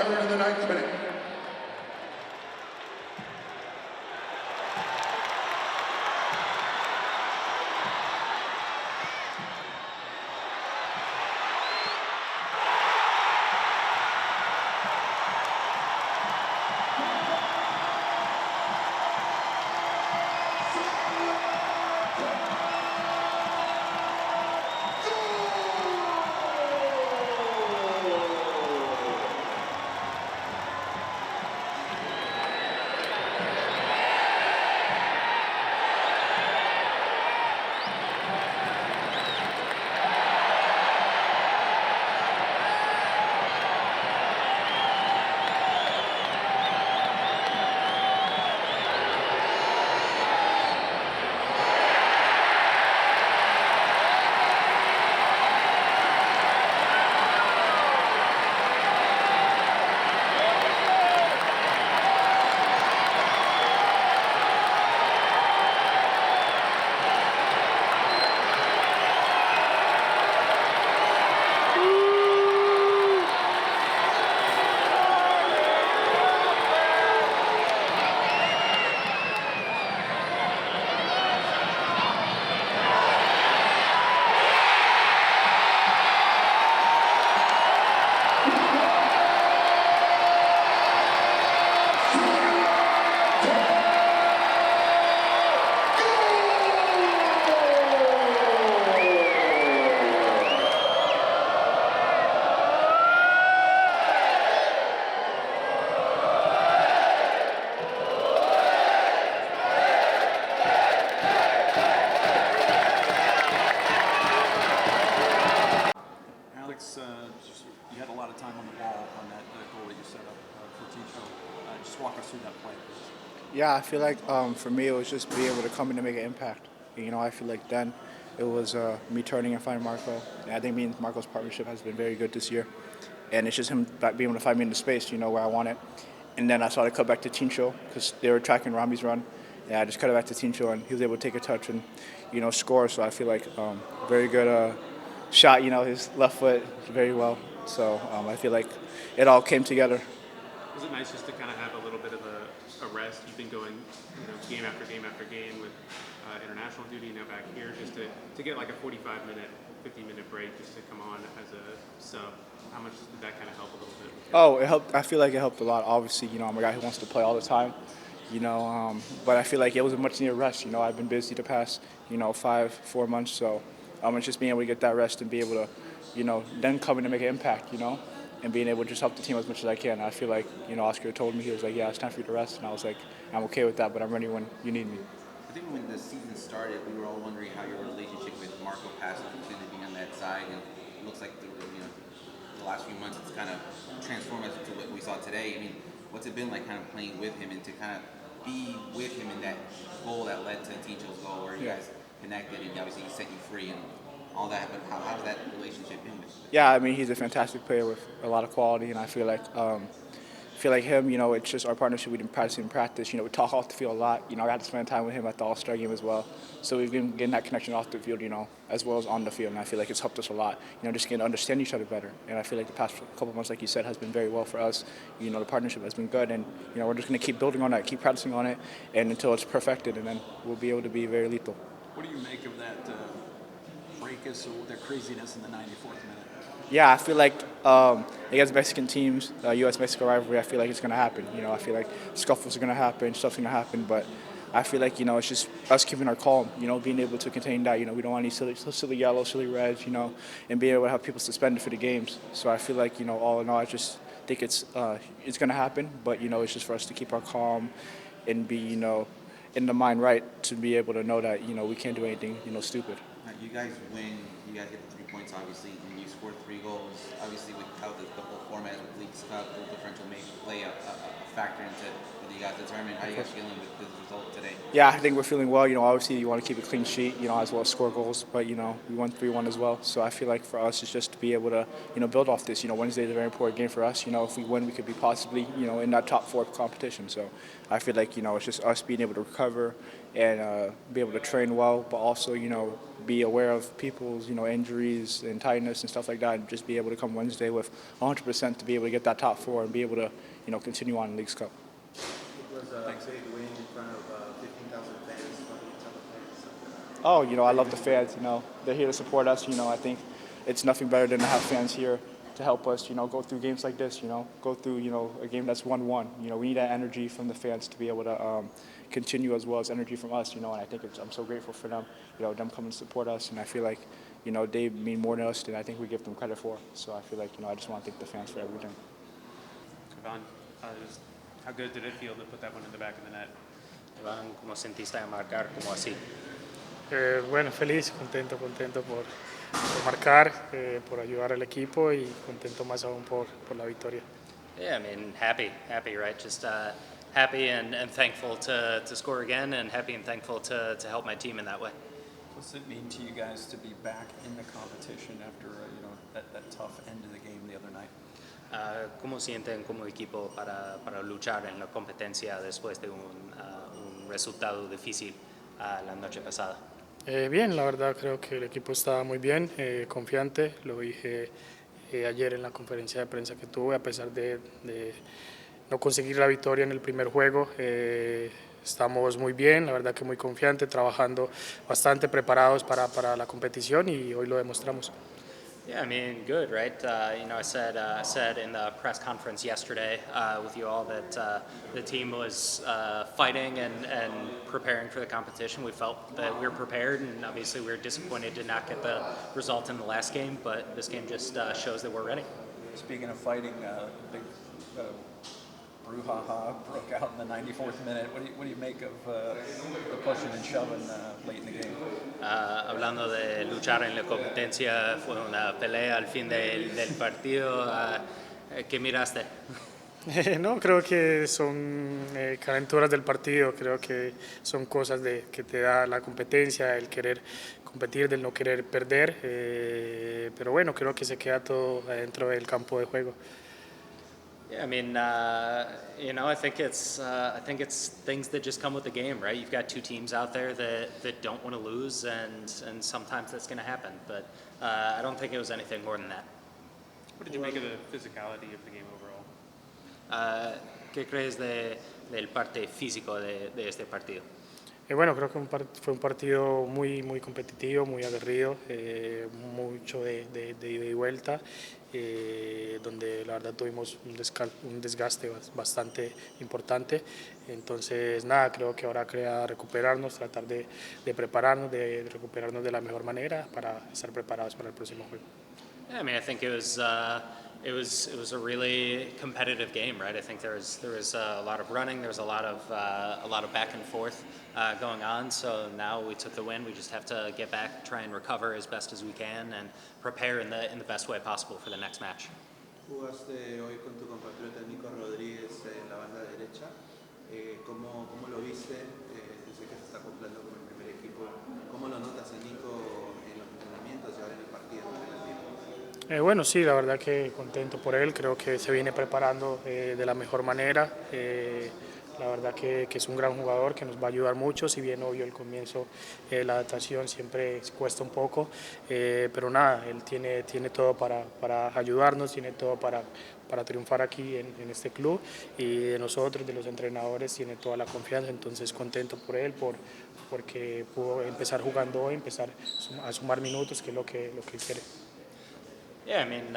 starter in the 9th minute. You had a lot of time on the ball on that goal that you set up for Ticho. Just walk us through that play, please. Yeah, I feel like for me it was just being able to come in and make an impact. I feel like then it was me turning and finding Marco. And I think me and Marco's partnership has been very good this year. And it's just him being able to find me in the space, where I want it. And then I saw it cut back to Tincho because they were tracking Rami's run. And I just cut it back to Tincho, and he was able to take a touch and, score. So I feel like very good shot, his left foot very well. So I feel like it all came together. Was it nice just to kind of have a little bit of a rest? You've been going game after game after game with international duty, now back here, just to get like a 45-minute, 50-minute break just to come on as a sub. How much did that kind of help a little bit? Oh, it helped. I feel like it helped a lot. Obviously, I'm a guy who wants to play all the time, but I feel like it was a much needed rest. I've been busy the past, 4 months, so it's just being able to get that rest and be able to, then come in and make an impact, and being able to just help the team as much as I can. I feel like, Oscar told me, he was like, yeah, it's time for you to rest, and I was like, I'm okay with that, but I'm ready when you need me. I think when the season started, we were all wondering how your relationship with Marco Passo was going to be on that side, and it looks like the last few months it's kind of transformed us into what we saw today. I mean, what's it been like kind of playing with him and to kind of be with him in that goal that led to Ticho's goal where you guys connected and obviously he set you free and all that, but how's that relationship been with you? Yeah, I mean, he's a fantastic player with a lot of quality, and I feel like him, it's just our partnership. We've been practicing in practice. We talk off the field a lot. I got to spend time with him at the All-Star game as well. So we've been getting that connection off the field, as well as on the field, and I feel like it's helped us a lot, just getting to understand each other better. And I feel like the past couple of months, like you said, has been very well for us. The partnership has been good, and, we're just going to keep building on that, keep practicing on it, and until it's perfected, and then we'll be able to be very lethal. What do you make of that breakus or their craziness in the 94th minute? Yeah, I feel like against Mexican teams, U.S.-Mexico rivalry, I feel like it's going to happen. I feel like scuffles are going to happen, stuff's going to happen, but I feel like, it's just us keeping our calm, being able to contain that. We don't want any silly yellow, silly reds, and being able to have people suspended for the games. So I feel like, all in all, I just think it's going to happen, but, it's just for us to keep our calm and be, in the mind right to be able to know that, we can't do anything, stupid. You guys win, you guys get the 3 points, obviously, and you score 3 goals. Obviously, with how the whole format is with Leagues Cup, goal differential may play a factor into whether you guys determine. How are you guys feeling with this result today? Yeah, I think we're feeling well. Obviously you want to keep a clean sheet, as well as score goals, but, we won 3-1 as well. So I feel like for us, it's just to be able to, build off this. Wednesday is a very important game for us. If we win, we could be possibly, in that top 4 competition. So I feel like, it's just us being able to recover and be able to train well, but also, be aware of people's, injuries and tiredness and stuff like that, and just be able to come Wednesday with 100% to be able to get that top four and be able to, continue on in Leagues Cup. It was a big win in front of 15,000 fans. What do you tell the fans? Oh, I love the fans. They're here to support us. I think it's nothing better than to have fans here to help us, go through games like this. Go through, a game that's 1-1. We need that energy from the fans to be able to continue, as well as energy from us. And I think I'm so grateful for them. Them coming to support us, and I feel like, they mean more to us than I think we give them credit for. So I feel like, I just want to thank the fans for everything. Ivan, how good did it feel to put that one in the back of the net? Iván, ¿cómo sentiste de marcar como así? Bueno, feliz, contento por marcar, por ayudar al equipo y contento más aún por la victoria. Yeah, I mean, happy, right? Just happy and thankful to score again, and happy and thankful to help my team in that way. What's it mean to you guys to be back in the competition after that tough end of the game the other night? ¿Cómo sienten como equipo para luchar en la competencia después de un resultado difícil la noche pasada? Bien, la verdad creo que el equipo está muy bien, confiante, lo dije ayer en la conferencia de prensa que tuve, a pesar de no conseguir la victoria en el primer juego, estamos muy bien, la verdad que muy confiante, trabajando bastante preparados para la competición y hoy lo demostramos. Yeah, I mean, good, right? I said in the press conference yesterday with you all that the team was fighting and preparing for the competition. We felt that we were prepared, and obviously we were disappointed to not get the result in the last game, but this game just shows that we're ready. Speaking of fighting, big brouhaha broke out in the 94th minute. What do you make of the pushing and shoving late in the game? Hablando de luchar en la competencia, fue una pelea al fin del partido. ¿Qué miraste? No, creo que son calenturas del partido, creo que son cosas que te da la competencia, el querer competir, del no querer perder, pero bueno, creo que se queda todo dentro del campo de juego. Yeah, I mean, I think it's things that just come with the game, right? You've got two teams out there that don't want to lose, and sometimes that's going to happen. But I don't think it was anything more than that. What did you make of the physicality of the game overall? ¿Qué crees del parte físico de este partido? Bueno, creo que fue un partido muy competitivo, muy aguerrido, mucho de ida y vuelta, donde la verdad tuvimos un desgaste bastante importante. Entonces, nada, creo que ahora queda recuperarnos, tratar de prepararnos, de recuperarnos de la mejor manera para estar preparados para el próximo juego. Yeah, I mean, I think it was a really competitive game, right? I think there was a lot of running, there was a lot of back and forth going on. So now we took the win. We just have to get back, try and recover as best as we can, and prepare in the best way possible for the next match. Jugaste hoy con tu compatriota Nico Rodríguez en la banda derecha. ¿Cómo lo viste? Sé que se está acoplando con el primer equipo. ¿Cómo lo notas a Nico en los entrenamientos y ahora en el partido? Bueno, sí, la verdad que contento por él, creo que se viene preparando de la mejor manera, la verdad que es un gran jugador que nos va a ayudar mucho, si bien obvio el comienzo, la adaptación siempre cuesta un poco, pero nada, él tiene todo para ayudarnos, tiene todo para triunfar aquí en este club, y de nosotros, de los entrenadores, tiene toda la confianza, entonces contento por él, porque pudo empezar jugando hoy, empezar a sumar minutos, que es lo que quiere. Yeah, I mean,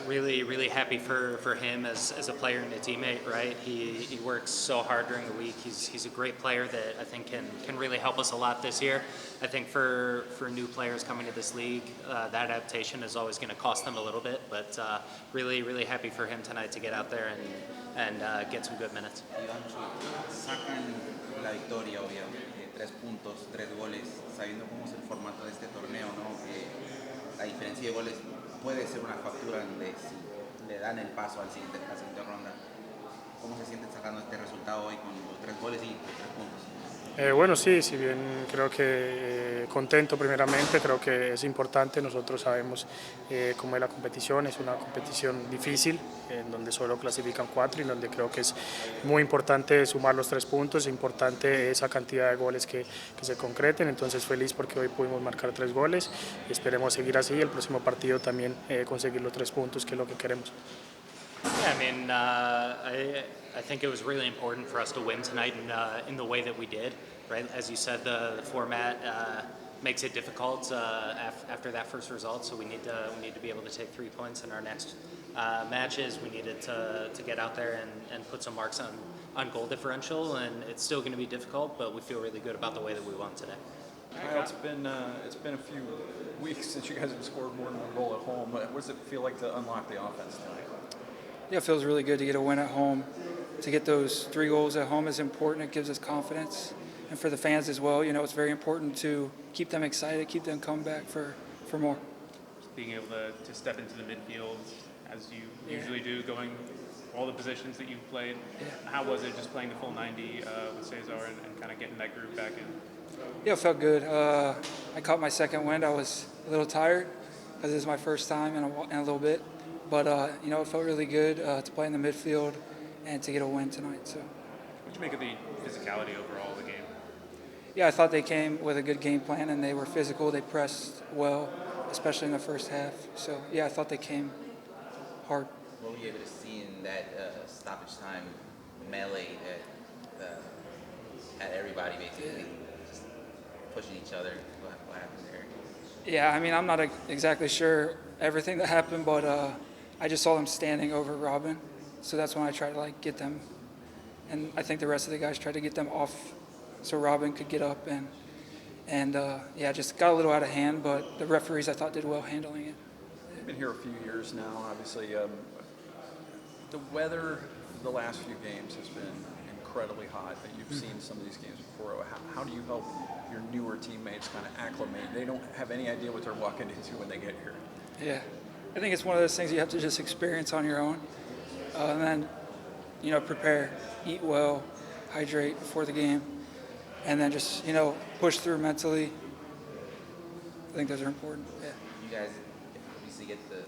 really happy for him as a player and a teammate, right? He works so hard during the week. He's a great player that I think can really help us a lot this year. I think for new players coming to this league, that adaptation is always going to cost them a little bit, but really happy for him tonight to get out there and get some good minutes. Iván, sacan la victoria, obviamente, 3 puntos, 3 goles, sabiendo cómo es el formato de este torneo, ¿no? La diferencia de goles puede ser una factura donde si le dan el paso a la siguiente ronda. ¿Cómo se sienten sacando este resultado hoy con los 3 goles y los 3 puntos? Bueno, sí, si bien creo que contento primeramente, creo que es importante, nosotros sabemos cómo es la competición, es una competición difícil, en donde solo clasifican 4 y donde creo que es muy importante sumar los 3 puntos, es importante esa cantidad de goles que se concreten, entonces feliz porque hoy pudimos marcar 3 goles y esperemos seguir así, el próximo partido también conseguir los 3 puntos, que es lo que queremos. Yeah, I mean, I think it was really important for us to win tonight in the way that we did, right? As you said, the format makes it difficult after that first result, so we need to be able to take 3 points in our next matches. We needed to get out there and put some marks on goal differential, and it's still going to be difficult, but we feel really good about the way that we won today. Kyle, it's been a few weeks since you guys have scored more than 1 goal at home. What does it feel like to unlock the offense tonight? Yeah, it feels really good to get a win at home. To get those 3 goals at home is important. It gives us confidence. And for the fans as well, you know, it's very important to keep them excited, keep them coming back for more. Just being able to step into the midfield as you usually do, going all the positions that you've played. Yeah. How was it just playing the full 90 with Cesar and kind of getting that groove back in? Yeah, it felt good. I caught my second wind. I was a little tired because this is my first time in a little bit. But, you know, it felt really good to play in the midfield and to get a win tonight. So. What did you make of the physicality overall of the game? Yeah, I thought they came with a good game plan and they were physical. They pressed well, especially in the first half. So, yeah, I thought they came hard. What were you able to see in that stoppage time melee that had everybody basically just pushing each other? What happened there? Yeah, I mean, I'm not exactly sure everything that happened, but I just saw them standing over Robin. So that's when I tried to get them. And I think the rest of the guys tried to get them off so Robin could get up and yeah, just got a little out of hand, but the referees I thought did well handling it. You've been here a few years now, obviously. The weather the last few games has been incredibly hot, but you've seen some of these games before. How do you help your newer teammates kind of acclimate? They don't have any idea what they're walking into when they get here. Yeah, I think it's one of those things you have to just experience on your own. And then, you know, prepare, eat well, hydrate before the game, and then just, you know, push through mentally. I think those are important. Yeah. You guys obviously get the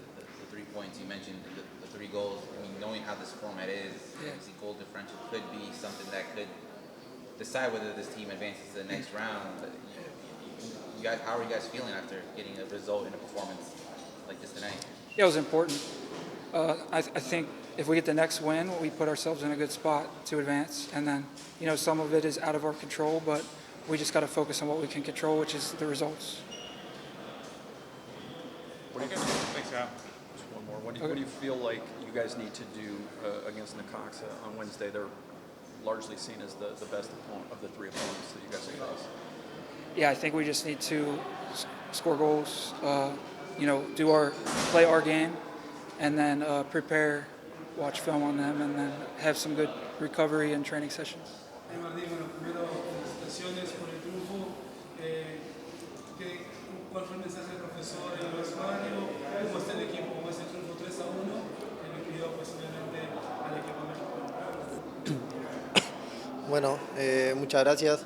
3 points. You mentioned the 3 goals. I mean, knowing how this format is, obviously goal differential could be something that could decide whether this team advances to the next round. But you guys, how are you guys feeling after getting a result in a performance like this tonight? Yeah, it was important. I think if we get the next win, we put ourselves in a good spot to advance. And then, you know, some of it is out of our control, but we just got to focus on what we can control, which is the results. Thanks, Al. Just one more. What do you feel like you guys need to do against Necaxa on Wednesday? They're largely seen as the best of the 3 opponents that you guys have faced. Yeah, I think we just need to score goals, you know, play our game, and then prepare, watch film on them, and then have some good recovery and training sessions. Martín, bueno, primero felicitaciones por el triunfo. ¿Cuál fue el mensaje del profesor en el vestuario? ¿Cómo está el equipo? ¿Cómo es el triunfo 3-1? Que le pidió pues obviamente al equipo mexicano. Bueno, muchas gracias.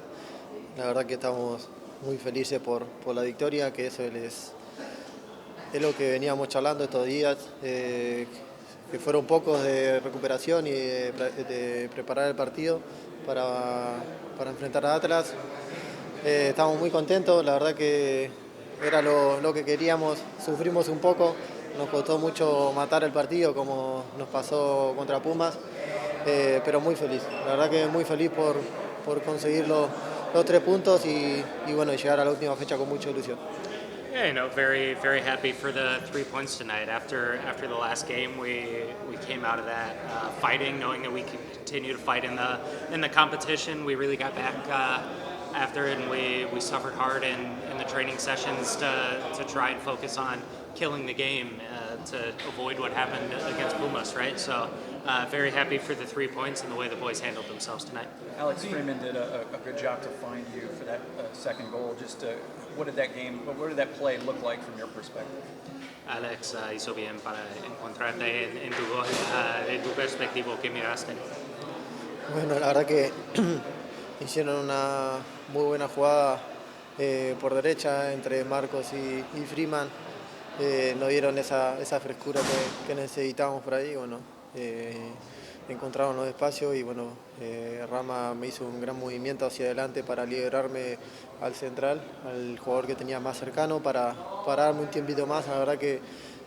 La verdad que estamos muy felices por la victoria, que eso es lo que veníamos charlando estos días, que fueron pocos de recuperación y de preparar el partido para enfrentar a Atlas. Estamos muy contentos, la verdad que era lo que queríamos. Sufrimos un poco, nos costó mucho matar el partido como nos pasó contra Pumas, pero muy feliz, la verdad que muy feliz por conseguir los 3 puntos y bueno, llegar a la última fecha con mucha ilusión. Yeah, you know, very, very happy for the 3 points tonight. After the last game, we came out of that fighting, knowing that we could continue to fight in the competition. We really got back after it, and we suffered hard in the training sessions to try and focus on killing the game to avoid what happened against Pumas, right? So very happy for the 3 points and the way the boys handled themselves tonight. Alex Freeman did a good job to find you for that second goal. Just what did that play look like from your perspective? Alex hizo bien para encontrarte en tu gol. De tu perspectiva, ¿qué miraste? Bueno, la verdad que hicieron una muy buena jugada por derecha entre Marcos y Freeman. Nos dieron esa frescura que necesitábamos por ahí. Bueno, encontraron los espacios y bueno, Rama me hizo un gran movimiento hacia adelante para liberarme al central, al jugador que tenía más cercano, para darme un tiempito más. La verdad que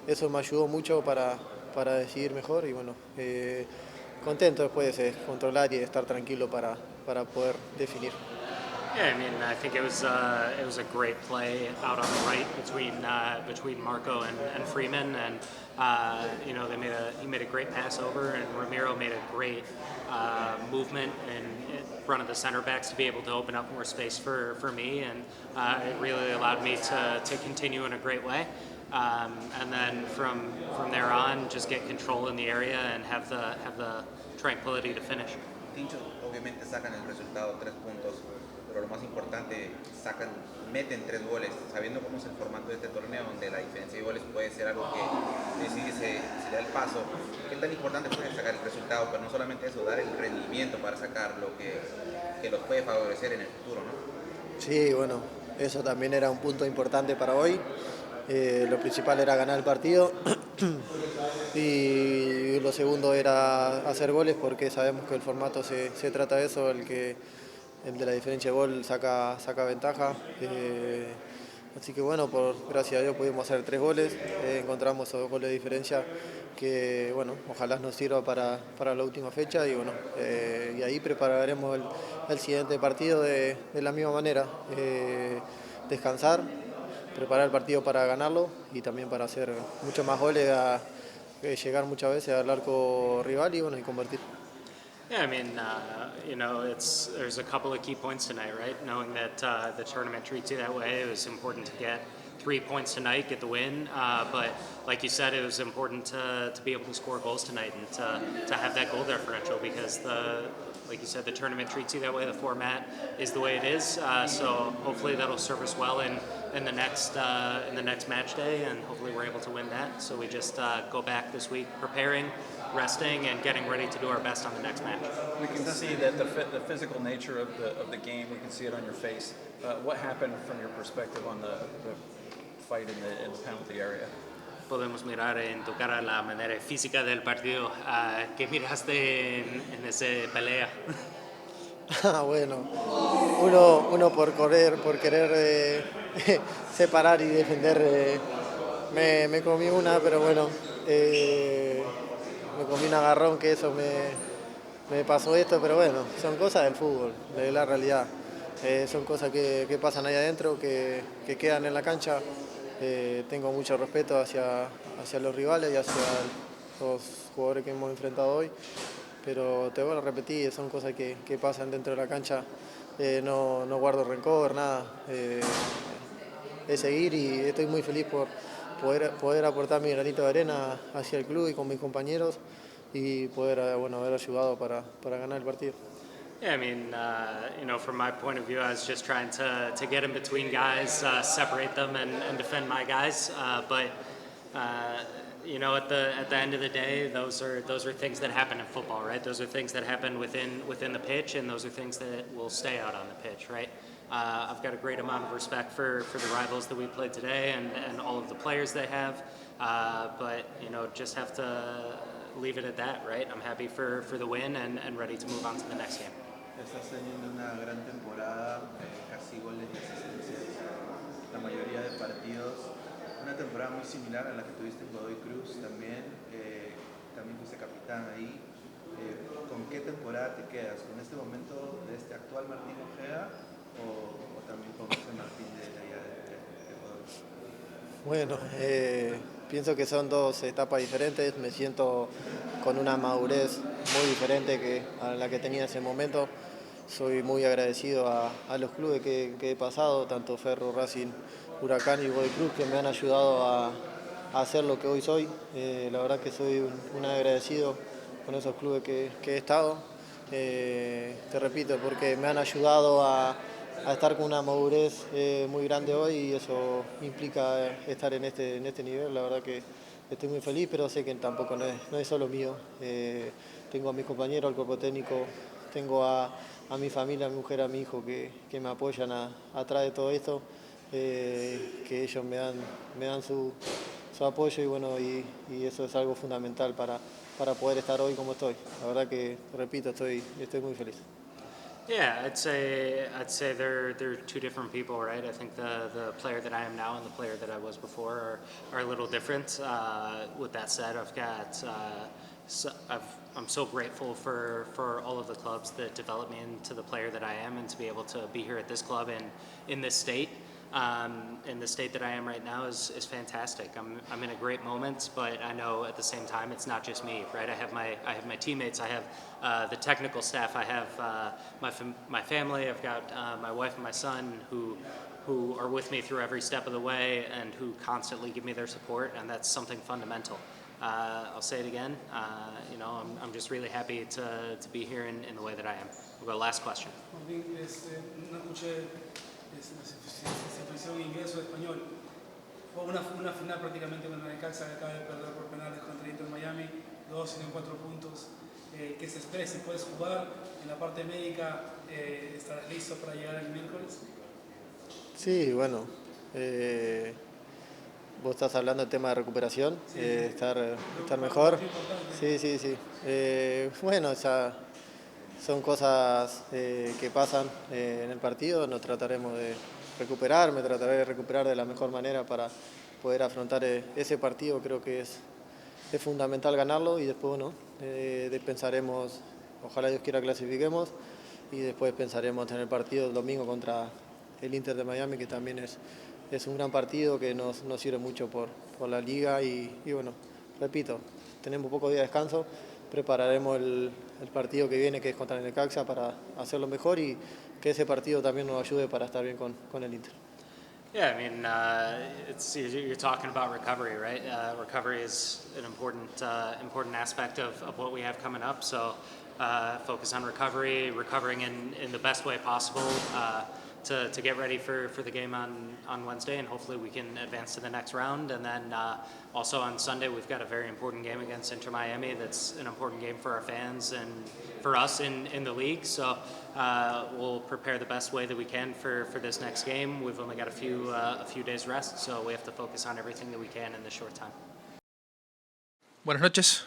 eso me ayudó mucho para decidir mejor y bueno, contento después de controlar y de estar tranquilo para poder definir. Yeah, I mean, I think it was a great play out on the right between Marco and Freeman, and he made a great pass over, and Ramiro made a great movement in front of the center backs to be able to open up more space for me, and it really allowed me to continue in a great way. And then from there on, just get control in the area and have the tranquility to finish. Tincho, obviamente sacan el resultado, 3 puntos, pero lo más importante, meten 3 goles, sabiendo cómo es el formato de este torneo, donde la diferencia de goles puede ser algo que decide se da el paso. ¿Qué tan importante fue sacar el resultado? Pero no solamente eso, dar el rendimiento para sacar lo que los puede favorecer en el futuro, ¿no? Sí, bueno, eso también era un punto importante para hoy. Lo principal era ganar el partido y lo segundo era hacer goles porque sabemos que el formato se trata de eso, el de la diferencia de gol saca ventaja. Así que bueno, gracias a Dios pudimos hacer 3 goles, encontramos esos 2 goles de diferencia que bueno, ojalá nos sirva para la última fecha y bueno, y ahí prepararemos el siguiente partido de la misma manera, descansar, preparar el partido para ganarlo y también para hacer muchos más goles, llegar muchas veces al arco rival y bueno, y convertir. Yeah, I mean, there's a couple of key points tonight, right? Knowing that the tournament treats you that way, it was important to get 3 points tonight, get the win. But like you said, it was important to be able to score goals tonight and to have that goal differential because like you said, the tournament treats you that way. The format is the way it is. So hopefully that'll serve us well in the next match day, and hopefully we're able to win that. So we just go back this week preparing, resting, and getting ready to do our best on the next match. We can see that the physical nature of the game. We can see it on your face. What happened from your perspective on the fight in the penalty area? Podemos mirar en tu cara la manera física del partido. ¿Qué miraste en esa pelea? Bueno, uno por querer separar y defender, me comí una, pero bueno, me comí un agarrón que eso me pasó esto, pero bueno, son cosas del fútbol, de la realidad. Son cosas que pasan ahí adentro, que quedan en la cancha. Tengo mucho respeto hacia los rivales y hacia los jugadores que hemos enfrentado hoy, pero te vuelvo a repetir, son cosas que pasan dentro de la cancha. No guardo rencor, nada. Es seguir y estoy muy feliz por poder aportar mi granito de arena hacia el club y con mis compañeros y poder haber ayudado para ganar el partido. Yeah, I mean, from my point of view, I was just trying to get in between guys, separate them, and defend my guys. But at the end of the day, those are things that happen in football, right? Those are things that happen within the pitch, and those are things that will stay out on the pitch, right? I've got a great amount of respect for the rivals that we played today and all of the players they have. But just have to leave it at that, right? I'm happy for the win and ready to move on to the next game. Estás teniendo una gran temporada, casi goles y asistencias, la mayoría de partidos. Una temporada muy similar a la que tuviste en Godoy Cruz también. También fuiste capitán ahí. ¿Con qué temporada te quedas? ¿Con este momento de este actual Martín Ojeda o también con ese Martín de allá de Godoy? Bueno, pienso que son 2 etapas diferentes. Me siento con una madurez muy diferente a la que tenía en ese momento. Soy muy agradecido a los clubes que he pasado, tanto Ferro, Racing, Huracán y Godoy Cruz, que me han ayudado a hacer lo que hoy soy. La verdad que soy un agradecido con esos clubes que he estado. Te repito, porque me han ayudado a estar con una madurez muy grande hoy y eso implica estar en este nivel. La verdad que estoy muy feliz, pero sé que tampoco no es solo mío. Tengo a mis compañeros, al cuerpo técnico, tengo a mi familia, a mi mujer, a mi hijo que me apoyan atrás de todo esto, que ellos me dan su apoyo y bueno, y eso es algo fundamental para poder estar hoy como estoy. La verdad que, repito, estoy muy feliz. Yeah, I'd say they're two different people, right? I think the player that I am now and the player that I was before are a little different. With that said, I'm so grateful for all of the clubs that developed me into the player that I am, and to be able to be here at this club and in this state. In the state that I am right now is fantastic. I'm in a great moment, but I know at the same time it's not just me, right? I have my teammates, I have the technical staff, I have my family, I've got my wife and my son who are with me through every step of the way and who constantly give me their support, and that's something fundamental. I'll say it again. I'm just really happy to be here in the way that I am. We'll go last question. No escuché si pusieron inglés o español. Fue una final prácticamente con el Necaxa que acaba de perder por penales contra Inter Miami, 2 y 4 puntos. ¿Qué se espera? Si puedes jugar en la parte médica, ¿estarás listo para llegar el miércoles? Sí, bueno, vos estás hablando del tema de recuperación, Sí. estar mejor. Sí. Bueno, son cosas que pasan en el partido, nos trataremos de recuperar, me trataré de recuperar de la mejor manera para poder afrontar ese partido. Creo que es fundamental ganarlo y después, bueno, pensaremos, ojalá Dios quiera clasifiquemos, y después pensaremos en el partido el domingo contra el Inter de Miami, que también es un gran partido que nos sirve mucho por la liga y bueno, repito, tenemos poco día de descanso, prepararemos el partido que viene, que es contra el Necaxa, para hacerlo mejor y que ese partido también nos ayude para estar bien con el Inter. Yeah, I mean, you're talking about recovery, right? Recovery is an important aspect of what we have coming up. So focus on recovering in the best way possible to get ready for the game on Wednesday, and hopefully we can advance to the next round. And then also on Sunday, we've got a very important game against Inter Miami. That's an important game for our fans and for us in the league. So we'll prepare the best way that we can for this next game. We've only got a few days rest, so we have to focus on everything that we can in this short time. Buenas noches.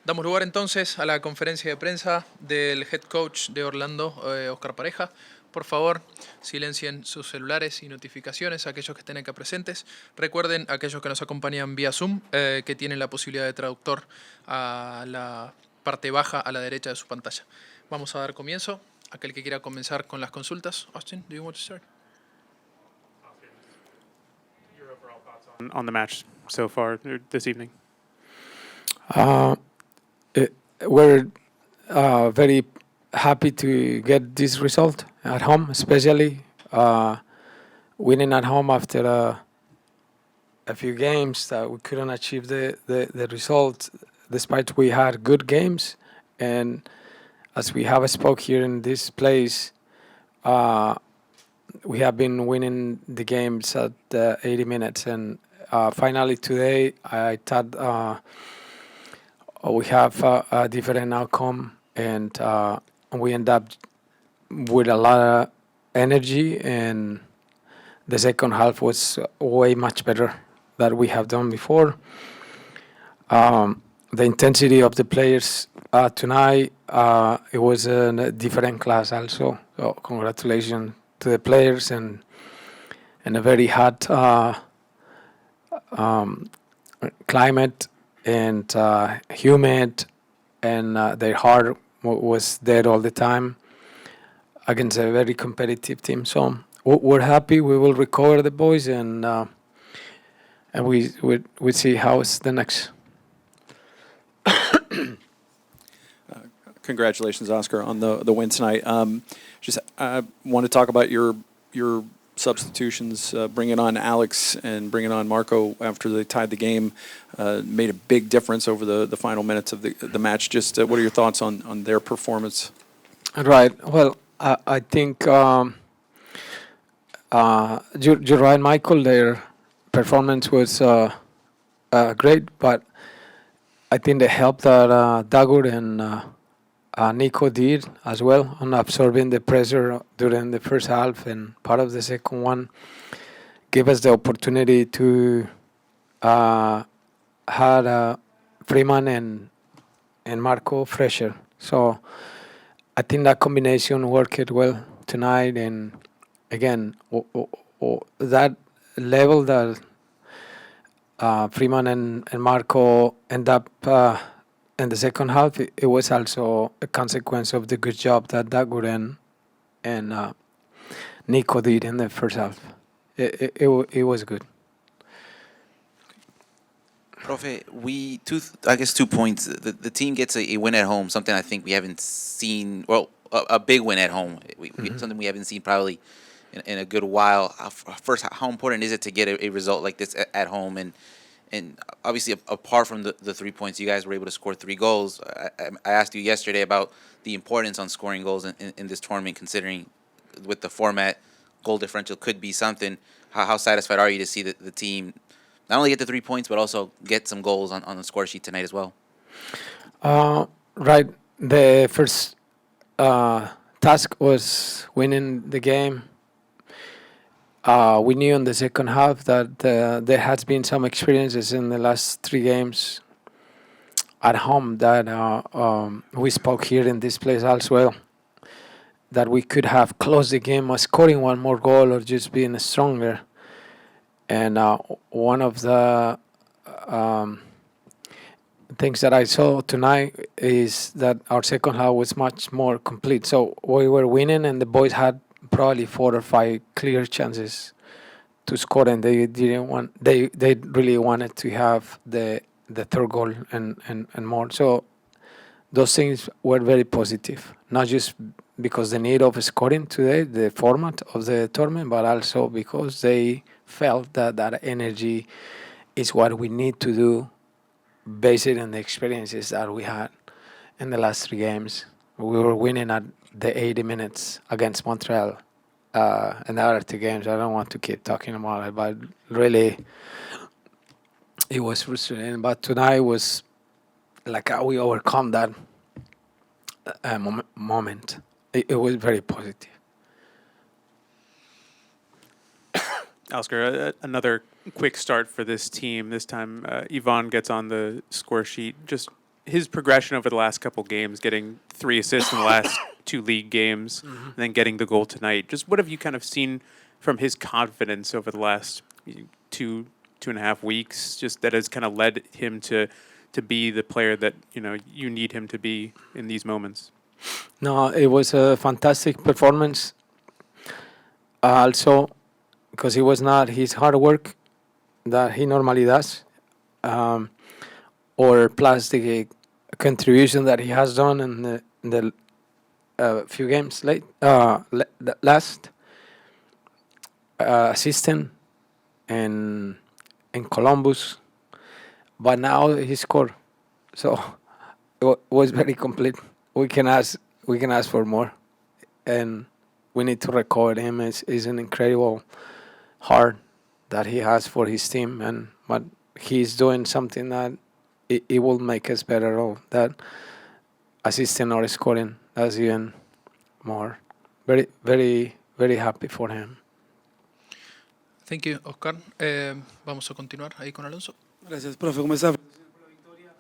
Damos lugar entonces a la conferencia de prensa del head coach de Orlando, Oscar Pareja. Por favor, silencien sus celulares y notificaciones, aquellos que estén acá presentes. Recuerden, aquellos que nos acompañan vía Zoom, que tienen la posibilidad de traductor a la parte baja a la derecha de su pantalla. Vamos a dar comienzo. Aquel que quiera comenzar con las consultas. Austin, do you want to start? Your overall thoughts on the match so far this evening? We're very happy to get this result at home, especially winning at home after a few games that we couldn't achieve the result, despite we had good games. And as we have spoke here in this place, we have been winning the games at 80 minutes. And finally today, I thought we have a different outcome, and we end up with a lot of energy, and the second half was way much better than we have done before. The intensity of the players tonight, it was a different class also. So congratulations to the players, and a very hot climate, and humid, and their heart was there all the time against a very competitive team. So we're happy. We will recover the boys, and we see how it's the next. Congratulations, Oscar, on the win tonight. Just want to talk about your substitutions, bringing on Alex and bringing on Marco after they tied the game, made a big difference over the final minutes of the match. Just what are your thoughts on their performance? Right. Well, I think you're right, Michael. Their performance was great, but I think the help that Dagur and Nico did as well on absorbing the pressure during the first half, and part of the second one gave us the opportunity to had Freeman and Marco fresher. So I think that combination worked well tonight. And again, that level that Freeman and Marco end up in the second half, it was also a consequence of the good job that Daguren and Nico did in the first half. It was good. Profe, I guess 2 points. The team gets a win at home, something I think we haven't seen. Well, a big win at home, something we haven't seen probably in a good while. First, how important is it to get a result like this at home? And obviously, apart from the 3 points, you guys were able to score 3 goals. I asked you yesterday about the importance on scoring goals in this tournament, considering with the format, goal differential could be something. How satisfied are you to see the team not only get the 3 points, but also get some goals on the score sheet tonight as well? Right. The first task was winning the game. We knew in the second half that there has been some experiences in the last 3 games at home that we spoke here in this place as well, that we could have closed the game by scoring one more goal or just being stronger. And one of the things that I saw tonight is that our second half was much more complete. So we were winning, and the boys had probably 4 or 5 clear chances to score, and they didn't want. They really wanted to have the third goal and more. So those things were very positive, not just because the need of scoring today, the format of the tournament, but also because they felt that energy is what we need to do based on the experiences that we had in the last 3 games. We were winning at the 80 minutes against Montreal. And the other 2 games, I don't want to keep talking about it, but really, it was frustrating. But tonight was like we overcome that moment. It was very positive. Oscar, another quick start for this team. This time, Ivan gets on the score sheet. Just his progression over the last couple games, getting 3 assists in the last 2 league games, and then getting the goal tonight. Just what have you kind of seen from his confidence over the last 2.5 weeks? Just that has kind of led him to be the player that you need him to be in these moments. No, it was a fantastic performance. Also, because it was not his hard work that he normally does, or plus the contribution that he has done in the few games last assistant in Columbus, but now he scored, so it was very complete. We can ask for more, and we need to record him. It's an incredible heart that he has for his team, but he's doing something that it will make us better all that assisting or scoring. That's even more. Very, very, very happy for him. Thank you, Oscar. Vamos a continuar ahí con Alonso. Gracias, profe. ¿Cómo está? Felicitaciones por la victoria.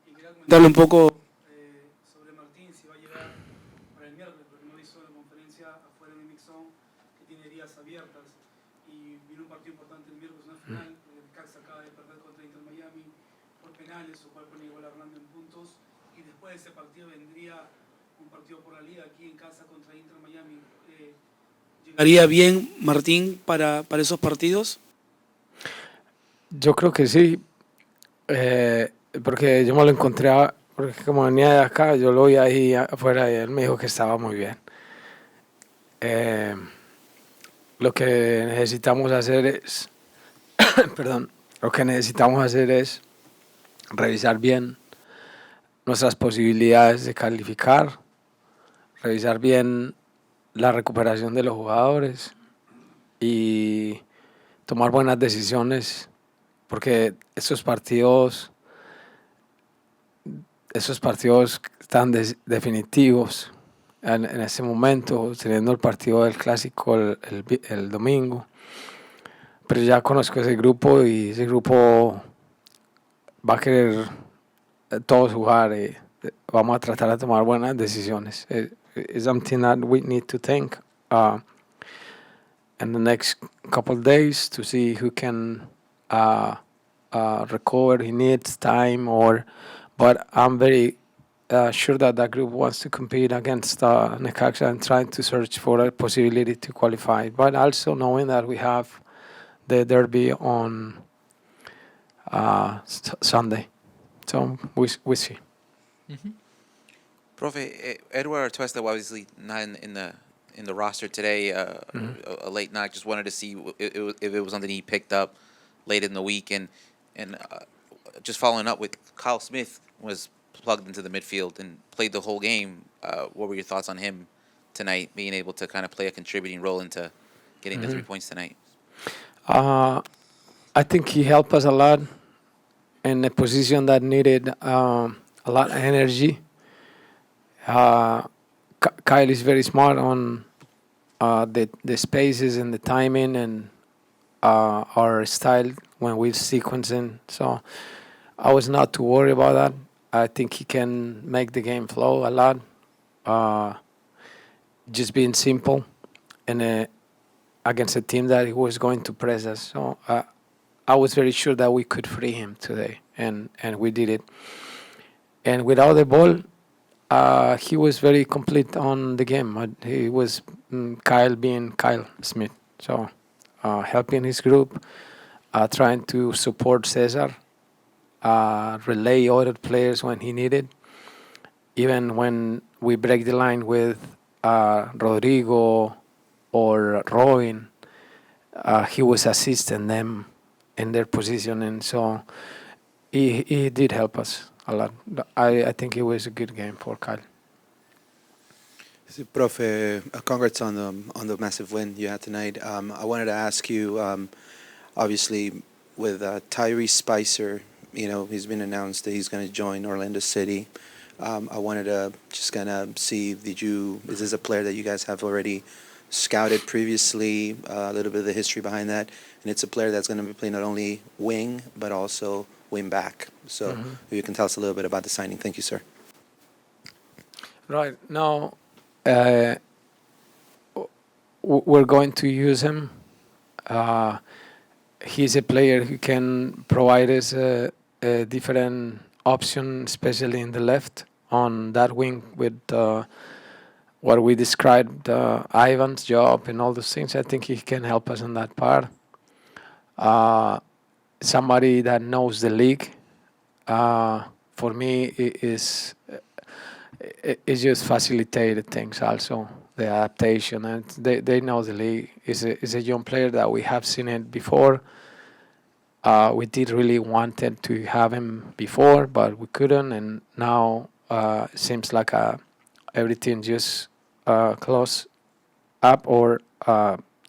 Y quería comentarle un poco sobre Martín, si va a llegar para el miércoles, porque no hizo la conferencia afuera de Mixon, que tiene heridas abiertas. Y viene un partido importante el miércoles, una final, porque el CAX acaba de perder contra Inter Miami por penales, o cual pone igual a Orlando en puntos. Y después de ese partido vendría un partido por la liga aquí en casa contra Inter Miami. ¿Llegaría bien Martín para esos partidos? Yo creo que sí, porque yo me lo encontré, porque como venía de acá, yo lo vi ahí afuera y él me dijo que estaba muy bien. Lo que necesitamos hacer es, lo que necesitamos hacer es revisar bien nuestras posibilidades de calificar, revisar bien la recuperación de los jugadores y tomar buenas decisiones, porque estos partidos esos partidos tan definitivos en ese momento, teniendo el partido del clásico el domingo. Pero ya conozco ese grupo y ese grupo va a querer todos jugar y vamos a tratar de tomar buenas decisiones. It's something that we need to think in the next couple of days to see who can recover. He needs time, but I'm very sure that that group wants to compete against Necaxa and trying to search for a possibility to qualify. But also knowing that we have the derby on Sunday, so we see. Mm-hmm. Profe, Eduardo Tuesta obviously not in the roster today. A late knock. Just wanted to see if it was something he picked up late in the week, and just following up with Kyle Smith was plugged into the midfield and played the whole game. What were your thoughts on him tonight, being able to kind of play a contributing role into getting the 3 points tonight? I think he helped us a lot in a position that needed a lot of energy. Kyle is very smart on the spaces and the timing and our style when we're sequencing. So I was not too worried about that. I think he can make the game flow a lot. Just being simple and against a team that he was going to press us. So I was very sure that we could free him today, and we did it. And without the ball, he was very complete on the game. He was Kyle being Kyle Smith. So helping his group, trying to support Cesar, relay other players when he needed. Even when we break the line with Rodrigo or Robin, he was assisting them in their position, and so he did help us a lot. I think it was a good game for Kyle. Profe, congrats on the massive win you had tonight. I wanted to ask you, obviously, with Tyrese Spicer, he's been announced that he's going to join Orlando City. I wanted to just kind of see, is this a player that you guys have already scouted previously, a little bit of the history behind that? And it's a player that's going to be playing not only wing, but also wing back. So if you can tell us a little bit about the signing. Thank you, sir. Right. Now, we're going to use him. He's a player who can provide us a different option, especially in the left, on that wing with what we described, Ivan's job and all those things. I think he can help us in that part. Somebody that knows the league, for me, is just facilitated things also, the adaptation. And they know the league. Is a young player that we have seen it before. We did really wanted to have him before, but we couldn't. And now it seems like everything just close up or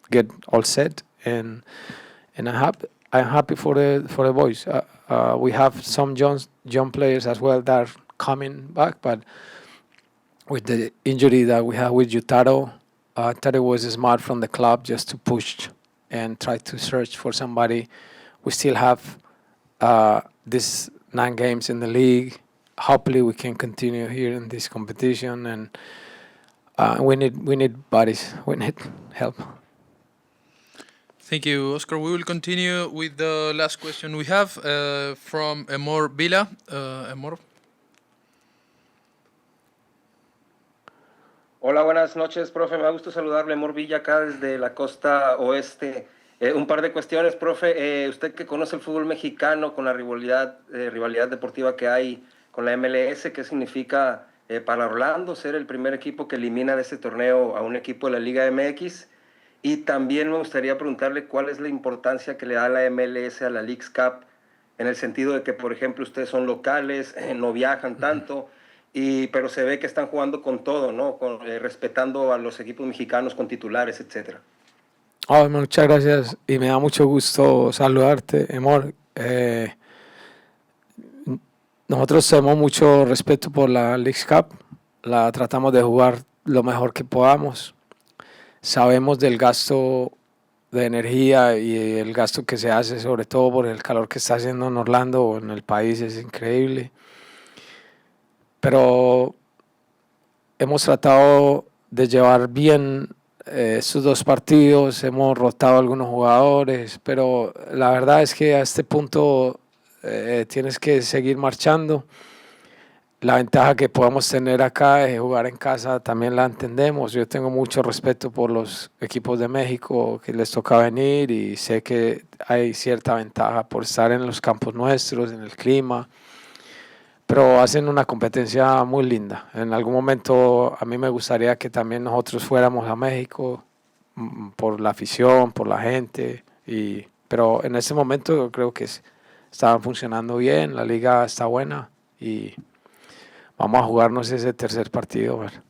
get all set. And I'm happy for the boys. We have some young players as well that are coming back, but with the injury that we have with Yutaro, Taro was smart from the club just to push and try to search for somebody. We still have these 9 games in the league. Hopefully, we can continue here in this competition, and we need bodies. We need help. Thank you, Oscar. We will continue with the last question we have from Emor Vila. Emor. Hola, buenas noches, profe. Me da gusto saludarle, Emor Villa, acá desde la costa oeste. Un par de cuestiones, profe. Usted que conoce el fútbol mexicano con la rivalidad deportiva que hay con la MLS, ¿qué significa para Orlando ser el primer equipo que elimina de ese torneo a un equipo de la Liga MX? Y también me gustaría preguntarle cuál es la importancia que le da la MLS a la Leagues Cup, en el sentido de que, por ejemplo, ustedes son locales, no viajan tanto, pero se ve que están jugando con todo, ¿no? Respetando a los equipos mexicanos con titulares, etcétera. Oh, muchas gracias y me da mucho gusto saludarte, Emor. nosotros tenemos mucho respeto por la Leagues Cup, la tratamos de jugar lo mejor que podamos. Sabemos del gasto de energía y el gasto que se hace, sobre todo por el calor que está haciendo en Orlando o en el país, es increíble. Pero hemos tratado de llevar bien estos 2 partidos, hemos rotado algunos jugadores, pero la verdad es que a este punto tienes que seguir marchando. La ventaja que podamos tener acá de jugar en casa también la entendemos. Yo tengo mucho respeto por los equipos de México que les toca venir y sé que hay cierta ventaja por estar en los campos nuestros, en el clima, pero hacen una competencia muy linda. En algún momento a mí me gustaría que también nosotros fuéramos a México por la afición, por la gente, pero en ese momento yo creo que estaban funcionando bien, la liga está buena y vamos a jugarnos ese tercer partido. A ver.